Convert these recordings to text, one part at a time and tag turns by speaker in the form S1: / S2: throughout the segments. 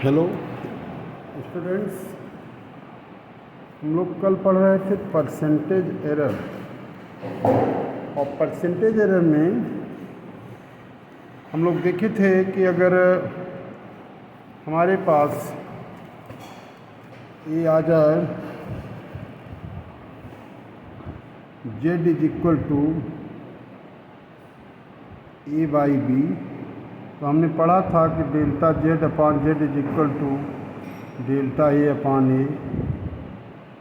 S1: Hello students, हम लोग कल पढ़ रहे थे परसेंटेज एरर। और परसेंटेज एरर में हम लोग देखे थे कि अगर हमारे पास ये आ जाए z is equal to a by b, तो हमने पढ़ा था कि delta z upon z is equal to delta a upon a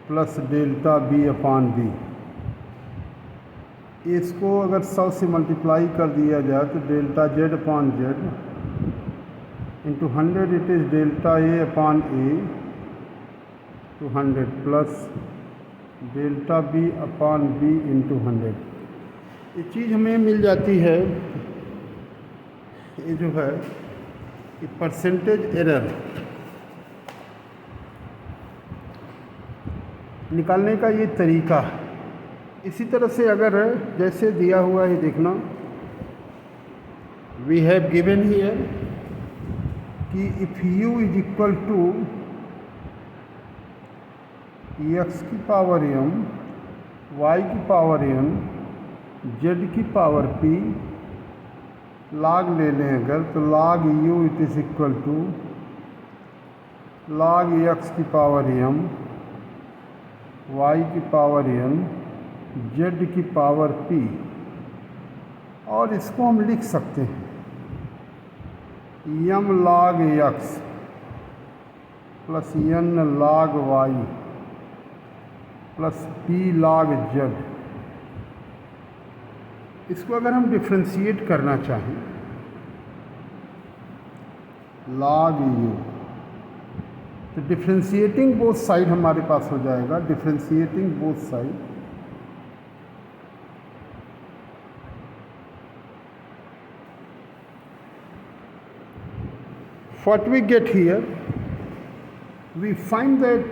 S1: plus delta b upon b। इसको अगर 100 से मल्टीप्लाई कर दिया जाए तो delta z upon z into 100 it is delta a upon a to 100 plus delta b upon b into 100। ये चीज़ हमें मिल जाती है। ये जो है कि परसेंटेज एरर निकालने का ये तरीका। इसी तरह से अगर जैसे दिया हुआ है, देखना, वी हैव गिवन हियर कि if u is equal to x की पावर m, y की पावर n, z की पावर p, log ले लें अगर, तो log u it is equal to log x की पावर m, y की पावर n, z की पावर p। और इसको हम लिख सकते हैं m log x plus n log y plus p log z। इसको अगर हम डिफ्रेंशिएट करना चाहें, log u, तो डिफ्रेंशिएटिंग बोथ साइड हमारे पास हो जाएगा, differentiating both side what we get here, we find that,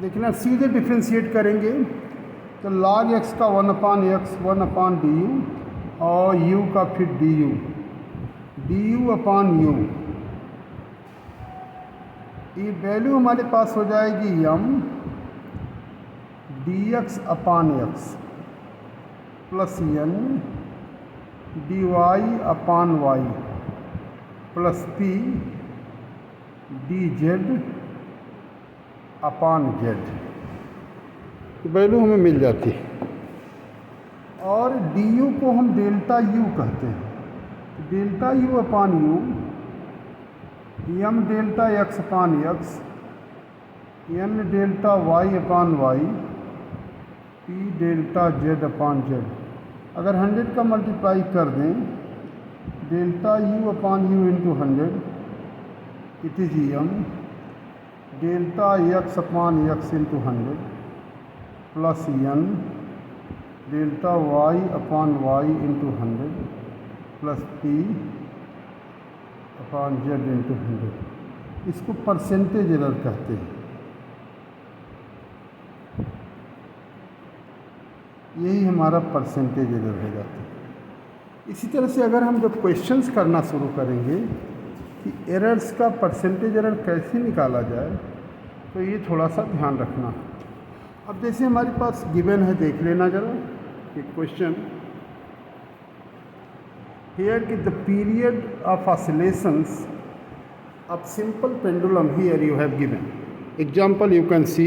S1: देखना, सीधे डिफ्रेंशिएट करेंगे तो log x का 1 upon x 1 upon D U और u का फिर डी यू अपान u। ये वैल्यू हमारे पास हो जाएगी m D X upon x plus n D Y upon y plus p D Z upon Z. Value हमें मिल जाती है। और डी यू को हम डेल्टा यू कहते हैं। Delta u upon u, m delta x upon x, n delta y upon y, p delta z upon z. अगर 100 का मल्टीप्लाई कर दें, delta u upon u into 100 it is m delta x upon x into 100 plus n delta y upon y into 100 plus p upon z into 100। इसको percentage error कहते हैं। यही हमारा percentage error हो जाता है। इसी तरह से अगर हम जब क्वेश्चंस करना शुरू करेंगे कि एरर्स का परसेंटेज एरर कैसे निकाला जाए, तो ये थोड़ा सा ध्यान रखना। अब जैसे हमारे पास गिवन है, देख लेना जरा कि क्वेश्चन हियर कि the period of oscillations of simple pendulum here you have given example you can see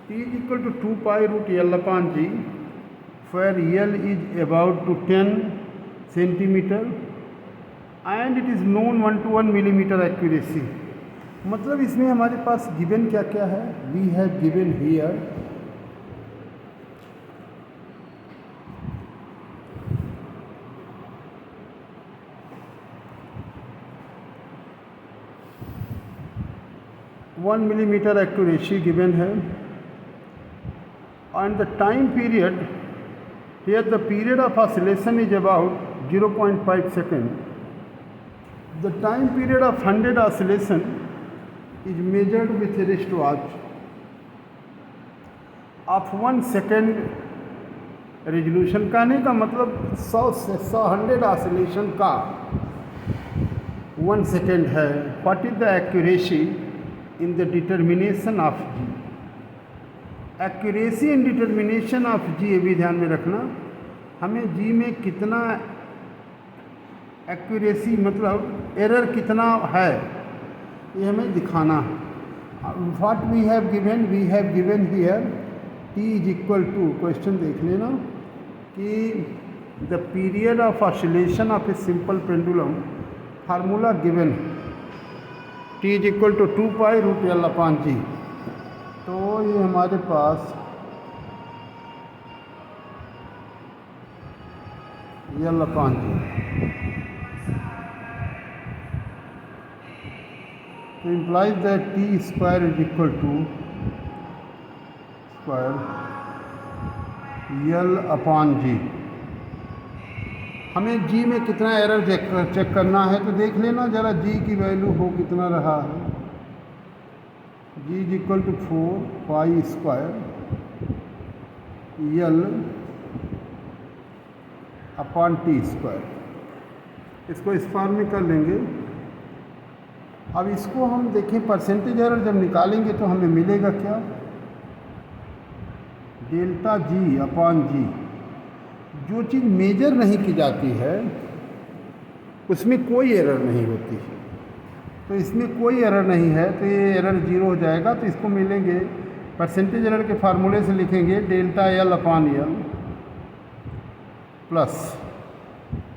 S1: t is equal to 2 pi root l upon g where l is about to 10 centimeter and it is known 1 millimeter accuracy। मतलब इसमें हमारे पास given क्या क्या है? We have given here one millimetre accuracy given है। And the time period here, the period of oscillation is about 0.5 second. The time period of 100 oscillation is measured with a wristwatch of 1 second resolution. कहने का मतलब 100 oscillation का 1 second है। What is the accuracy in the determination of G. Accuracy in determination of G, ये भी ध्यान में रखना, हमें जी में कितना एक्यूरेसी मतलब एरर कितना है ये हमें दिखाना है। What we have given here T is equal to, question देख लेना कि the period of oscillation of a simple pendulum, formula given T is equal to 2 pi root L upon G. तो ये हमारे पास एल अपान जी, तो implies that t square is equal to square L upon G। हमें G में कितना error check करना है, तो देख लेना ज़रा G की वैल्यू हो कितना रहा है। G is equal to 4 pi square L upon T square. इसको इस फॉर्म में कर लेंगे। अब इसको हम देखें परसेंटेज एरर जब निकालेंगे तो हमें मिलेगा क्या, डेल्टा जी अपॉन जी। जो चीज़ मेजर नहीं की जाती है उसमें कोई एरर नहीं होती, तो इसमें कोई एरर नहीं है, तो ये एरर जीरो हो जाएगा। तो इसको मिलेंगे परसेंटेज एरर के फार्मूले से लिखेंगे delta L upon L plus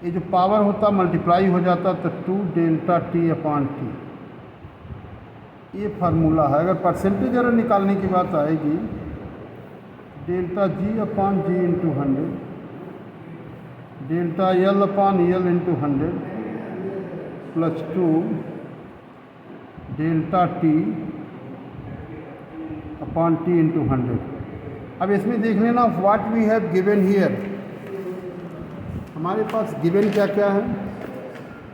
S1: ये जो पावर होता मल्टीप्लाई हो जाता तो 2 डेल्टा टी अपॉन टी। ये फार्मूला है। अगर परसेंटेज एरर निकालने की बात आएगी, डेल्टा जी अपॉन जी into 100, delta L upon L into 100 plus 2 delta T upon T into 100। अब इसमें देख लेना what we have given here, हमारे पास गिवन क्या क्या है।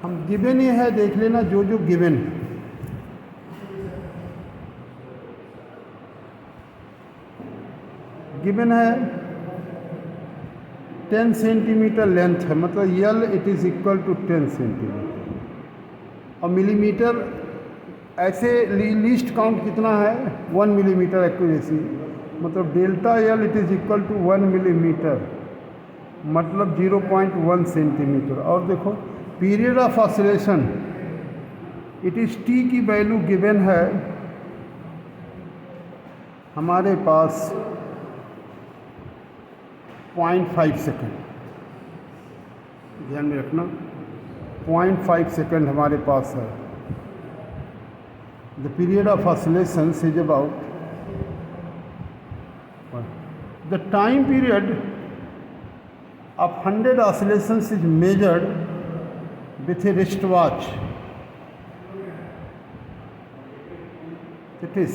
S1: हम गिवन ये है, देख लेना जो जो गिवन गिवन है 10 सेंटीमीटर लेंथ है, मतलब L it is equal to 10 centimetre. और मिलीमीटर ऐसे लीस्ट काउंट कितना है 1 मिलीमीटर एक्यूरेसी, मतलब delta L it is equal to 1 millimetre, मतलब 0.1 सेंटीमीटर। और देखो period of oscillation it is T की वैल्यू गिवन है हमारे पास 0.5 सेकेंड, ध्यान में रखना 0.5 सेकेंड हमारे पास है। The period of oscillation is about the time period of 100 oscillations is measured with a wristwatch. It is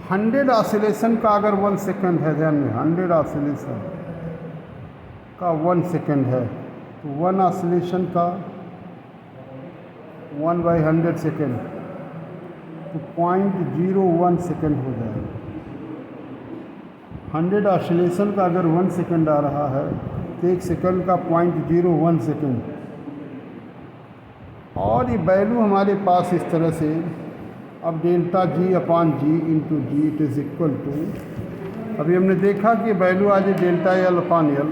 S1: 100 oscillation का अगर 1 सेकेंड है, ध्यान में 100 oscillation का 1 सेकेंड है, तो 1 oscillation का 1/100 सेकेंड, तो 0.01 सेकेंड हो जाएगा। 100 ऑसिलेशन का अगर 1 सेकेंड आ रहा है तो 1 सेकेंड का 0.01 सेकेंड। और ये वैल्यू हमारे पास इस तरह से, अब delta ji upon ji into g it is equal to, अभी हमने देखा कि वैल्यू आ जाए delta L upon l,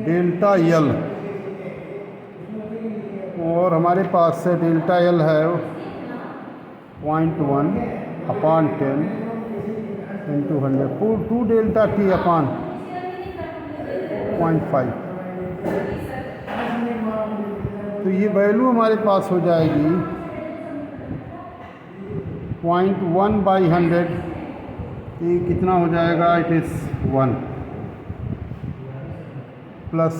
S1: delta l, और हमारे पास से डेल्टा एल है 0.1 upon 10 into 100, 2 delta T upon 0.5। तो ये वैल्यू हमारे पास हो जाएगी 0.1/100, ये कितना हो जाएगा, इट इज़ 1 प्लस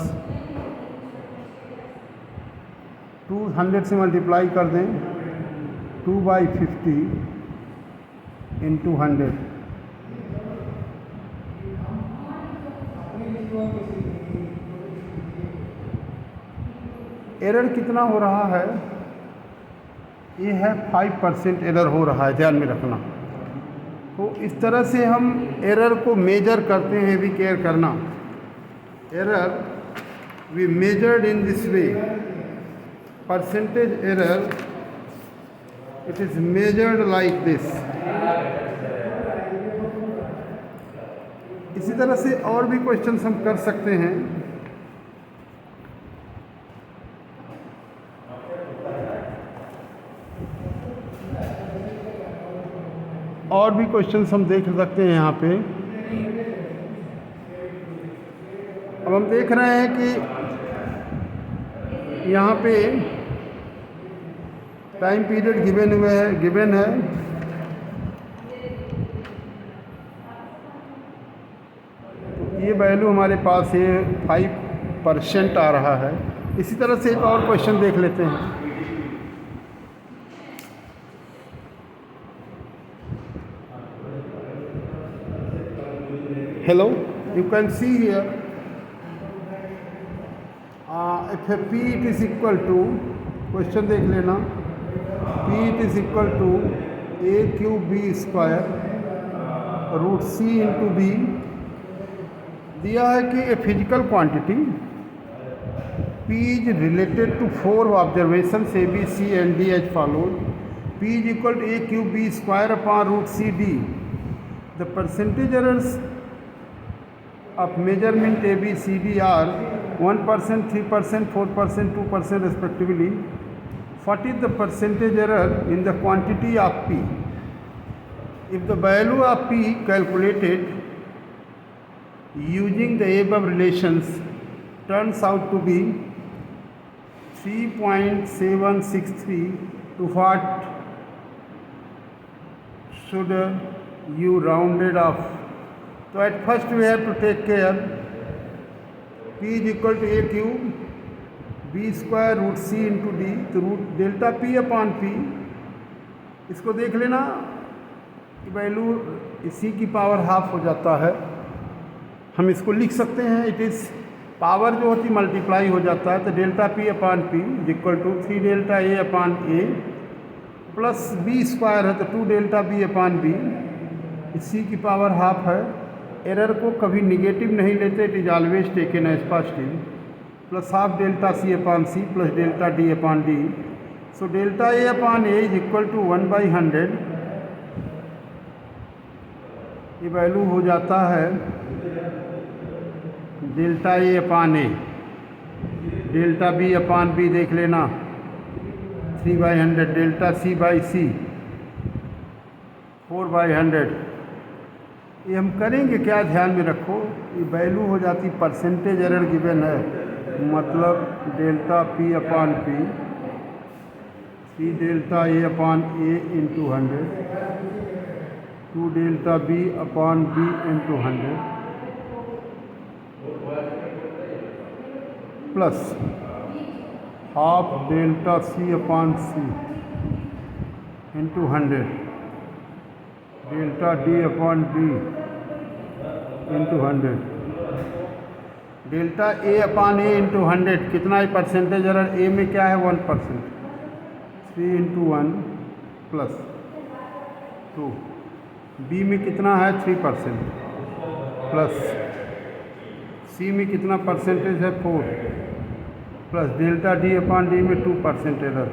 S1: 200 से मल्टीप्लाई कर दें 2/50 इंटू 100, एरर कितना हो रहा है, ये है 5% एरर हो रहा है, ध्यान में रखना। तो इस तरह से हम एरर को मेजर करते हैं, भी केयर करना। Error we measured in this way. Percentage error, it is measured like this. इसी तरह से और भी क्वेश्चंस हम कर सकते हैं। और भी क्वेश्चंस हम देख सकते हैं यहाँ पे। अब हम देख रहे हैं कि यहाँ पे टाइम पीरियड गिवन है। ये वैल्यू हमारे पास ये 5% आ रहा है। इसी तरह से एक और क्वेश्चन देख लेते हैं। Hello, you can see here if p it is equal to, question देख लेना, p it is equal to a cube b square root c into b। दिया है कि a physical quantity p is related to 4 observations a b c and d as follows. p is equal to a cube b square upon root c d. The percentage errors of measurement a b c d are 1%, 3%, 4%, 2% respectively. What is the percentage error in the quantity of p? If the value of p calculated using the above relations turns out to be 3.763, to what should you round it off? So at first we have to take care. p is equal to a cube b square root c into d, तो root delta p upon p, इसको देख लेना कि value इसी की power half हो जाता है। हम इसको लिख सकते हैं, इट इज़ पावर जो होती मल्टीप्लाई हो जाता है, तो delta p upon p is equal to 3 delta a upon a plus b square है तो 2 डेल्टा b अपॉन b, इसी की पावर हाफ है। एरर को कभी निगेटिव नहीं लेते, it is always taken as positive, plus half delta c upon c plus delta d upon d। So delta a upon a is equal to 1/100। ये value हो जाता है delta a upon a। Delta b upon b देख लेना 3/100, delta c by c 4/100। ये हम करेंगे क्या, ध्यान में रखो, ये वैल्यू हो जाती परसेंटेज एरर गिवन है, मतलब delta p upon p 3 delta a upon a into 100, 2 delta b upon b into 100 plus half delta c upon c into 100, delta d upon d into 100, delta a upon a into 100 कितना है percentage error, a में क्या है 1%, 3 into 1 plus 2, b में कितना है 3% plus c में कितना परसेंटेज है 4 plus delta d upon d में 2% एरर,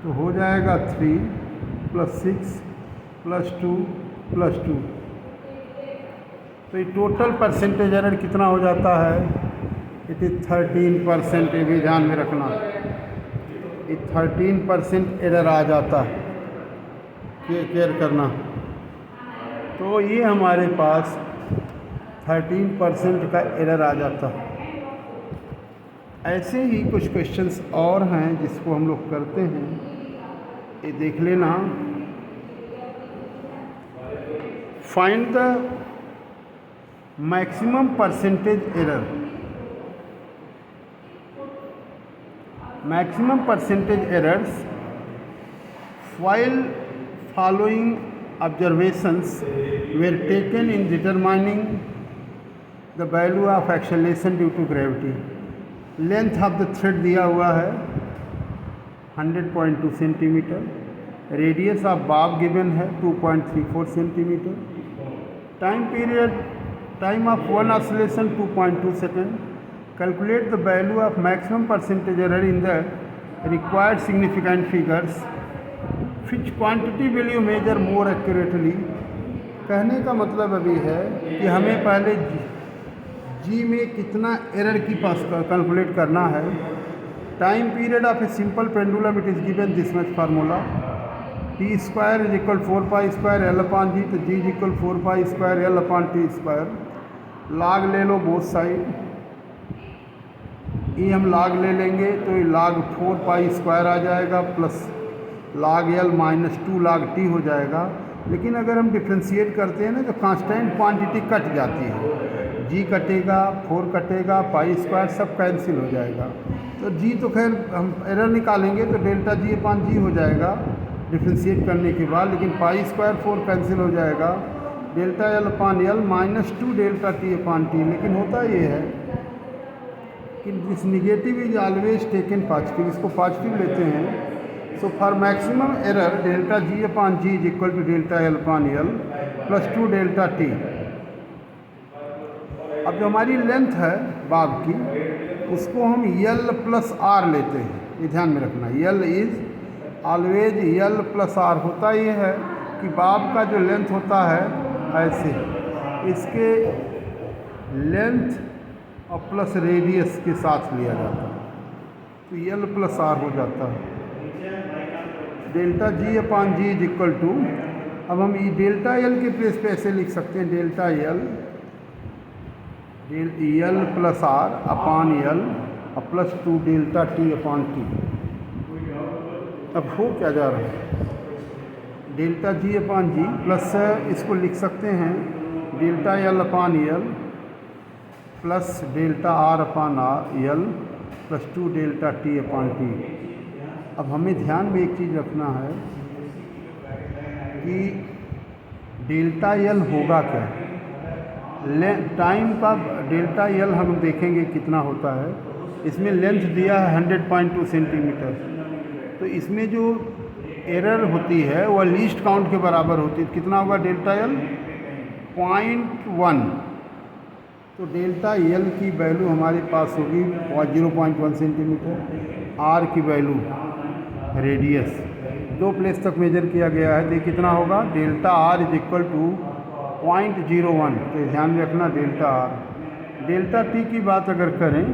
S1: तो हो जाएगा 3 प्लस 6 प्लस 2 प्लस 2। तो ये टोटल परसेंटेज एरर कितना हो जाता है, इट इज़ 13%। ये भी ध्यान में रखना, ये 13% एरर आ जाता है, केयर करना। तो ये हमारे पास 13% का एरर आ जाता है। ऐसे ही कुछ क्वेश्चंस और हैं जिसको हम लोग करते हैं, ये देख लेना। Find the maximum percentage error. Maximum percentage errors while following observations were taken in determining the value of acceleration due to gravity. Length of the thread दिया हुआ है 100.2 centimetre, radius of Bob given है 2.34 centimetre, time period time of one oscillation 2.2 second, Calculate the value of maximum percentage error in the required significant figures. Which quantity will you measure more accurately? कहने का मतलब अभी है कि हमें पहले जी में कितना एरर की पास कैलकुलेट करना है. Time period of a simple pendulum it is given this much formula. T square is equal 4 pi square L upon G. तो G is equal 4 pi square L upon T square. Log ले लो both side. ये हम लाग ले लेंगे तो ये लाग 4 पाई स्क्वायर आ जाएगा प्लस लाग एल माइनस 2 लाग टी हो जाएगा. लेकिन अगर हम डिफ्रेंशिएट करते हैं ना तो कांस्टेंट क्वांटिटी कट जाती है. जी कटेगा, 4 कटेगा, पाई स्क्वायर सब कैंसिल हो जाएगा. तो जी तो खैर हम एरर निकालेंगे तो डेल्टा जी अपॉन जी हो जाएगा डिफ्रेंशिएट करने के बाद. लेकिन पाई स्क्वायर 4 कैंसिल हो जाएगा. Delta L upon l minus 2 delta T upon t. लेकिन होता ये है कि this negative is always taken positive. इसको पॉजिटिव लेते हैं. So for maximum error delta ji upon ji is equal to delta L upon L plus 2 delta t. अब जो हमारी लेंथ है बाब की उसको हम यल प्लस आर लेते हैं. ये ध्यान में रखना. L is always L plus R. होता ये है कि बाब का जो लेंथ होता है ऐसे इसके लेंथ और प्लस रेडियस के साथ लिया जाता है. तो यल प्लस आर हो जाता है. Delta ji upon ji is equal to, अब हम ये डेल्टा एल के प्लेस पे ऐसे लिख सकते हैं delta L L plus R upon L और plus 2 delta T upon T. अब हो क्या जा रहा है डेल्टा जी अपॉन जी प्लस इसको लिख सकते हैं delta L upon L plus delta R upon R L plus 2 delta T upon T. अब हमें ध्यान में एक चीज़ रखना है कि डेल्टा एल होगा क्या. टाइम का डेल्टा एल हम देखेंगे कितना होता है. इसमें लेंथ दिया है 100.2 सेंटीमीटर. तो इसमें जो एरर होती है वह लीस्ट काउंट के बराबर होती है. कितना होगा डेल्टा एल 0.1. तो डेल्टा एल की वैल्यू हमारे पास होगी 0.1 सेंटीमीटर. आर की वैल्यू रेडियस 2 प्लेस तक मेजर किया गया है. देखिए कितना होगा delta r is equal to 0.01. तो ध्यान में रखना डेल्टा आर. डेल्टा टी की बात अगर करें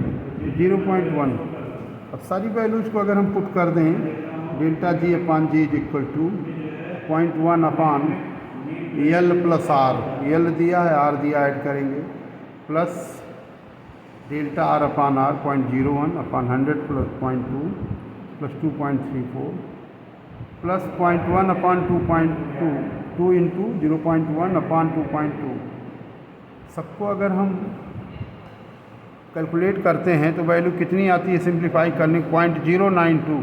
S1: 0.1. अब सारी वैल्यूज़ को अगर हम पुट कर दें delta ji upon ji is equal to 0.1 upon L plus R. L दिया है आर दिया ऐड करेंगे plus delta R upon R 0.01 upon 100 plus 0.2 plus 2.34 plus 0.1 upon 2.2 2 into 0.1 upon 2.2. सबको अगर हम कैलकुलेट करते हैं तो वैल्यू कितनी आती है सिंप्लीफाई करने 0.092.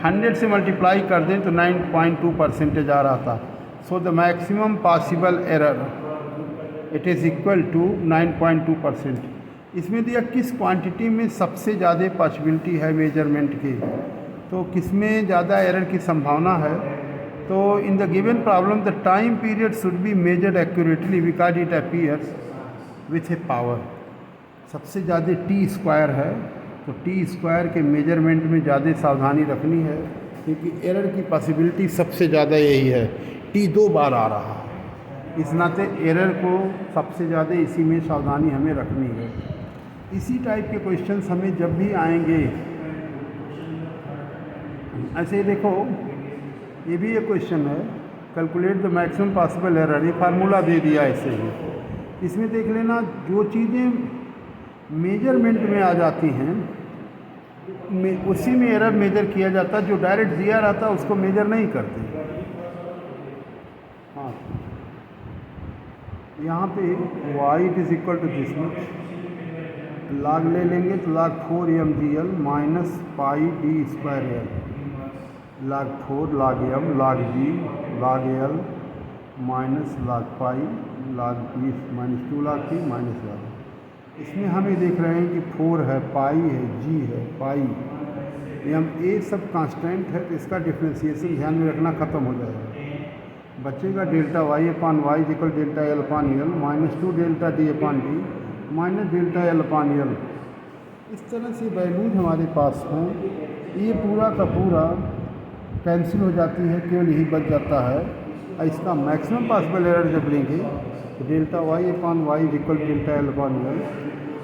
S1: 100 से मल्टीप्लाई कर दें तो 9.2% आ रहा था. So the maximum possible error it is equal to 9.2%. इसमें दिया किस क्वांटिटी में सबसे ज़्यादा पॉसिबिलिटी है मेजरमेंट की. तो किस में ज़्यादा एरर की संभावना है. तो in the given problem the time period should be measured accurately because it appears with A power. सबसे ज़्यादा टी स्क्वायर है तो टी स्क्वायर के मेजरमेंट में ज़्यादा सावधानी रखनी है क्योंकि एरर की पॉसिबिलिटी सबसे ज़्यादा यही है. टी 2 बार आ रहा है. इस नाते एरर को सबसे ज़्यादा इसी में सावधानी हमें रखनी है. इसी टाइप के क्वेश्चंस हमें जब भी आएंगे ऐसे देखो ये भी एक क्वेश्चन है calculate the maximum possible error. ये फार्मूला दे दिया ऐसे ही. इसमें देख लेना जो चीज़ें मेजरमेंट में आ जाती हैं उसी में एरर मेजर किया जाता है. जो डायरेक्ट दिया रहता है उसको मेजर नहीं करते. हाँ यहाँ पे y it is equal to this much. Log ले लेंगे तो log 4 mgl minus pi d square l. Log 4 लाग m लाग g लाग l माइनस लाग पाई लाग 20 माइनस 2 लाग t माइनस लाग. इसमें हमें देख रहे हैं कि 4 है, पाई है, g है, पाई एम ए सब कांस्टेंट है. तो इसका डिफ्रेंशिएशन ध्यान में रखना ख़त्म हो जाएगा. बचेगा delta y upon y equal delta L upon l minus 2 delta d upon d minus delta L upon l. इस तरह से वैल्यूज हमारे पास हैं। ये पूरा का पूरा कैंसिल हो जाती है, केवल यही बच जाता है। और इसका मैक्सिमम पॉसिबल एरर जब लेंगे तो delta y upon Y equal delta L अपान एल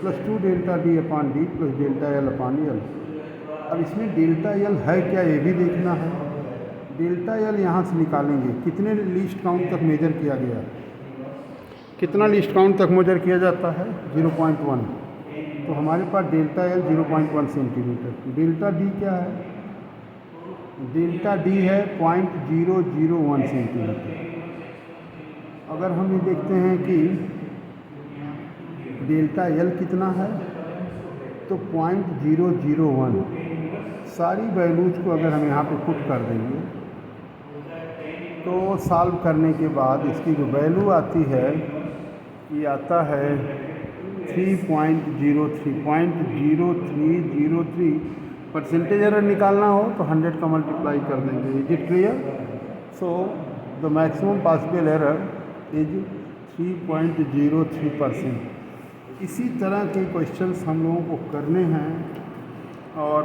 S1: प्लस 2 डेल्टा डी अपान डी प्लस डेल्टा एल अपान एल। अब इसमें डेल्टा एल है क्या ये भी देखना है। डेल्टा एल यहाँ से निकालेंगे, कितने लीस्ट काउंट तक मेजर किया गया, कितना लीस्ट काउंट तक मेजर किया जाता है 0.1, तो हमारे पास delta L 0.1 centimetre. Delta D क्या है, डेल्टा डी है 0.001 सेंटीमीटर। अगर हम ये देखते हैं कि डेल्टा एल कितना है तो 0.001, सारी वैल्यूज को अगर हम यहाँ पे पुट कर देंगे तो सॉल्व करने के बाद इसकी जो वैल्यू आती है ये आता है 3.03 परसेंटेज एरर निकालना हो तो 100 का मल्टीप्लाई कर देंगे। Is it clear? So the maximum possible error is 3.03%। इसी तरह के क्वेश्चंस हम लोगों को करने हैं और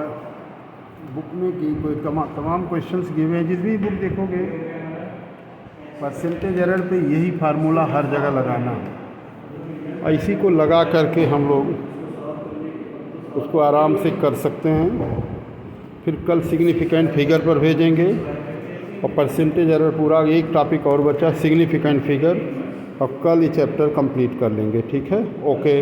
S1: बुक में की कोई तमाम क्वेश्चंस गिवे हैं। जिस भी बुक देखोगे परसेंटेज एरर पे यही फार्मूला हर जगह लगाना, इसी को लगा करके हम लोग उसको आराम से कर सकते हैं। फिर कल सिग्निफिकेंट फिगर पर भेजेंगे और परसेंटेज एरर पूरा एक टॉपिक और बचा सिग्निफिकेंट फिगर, और कल ये चैप्टर कंप्लीट कर लेंगे। ठीक है, ओके।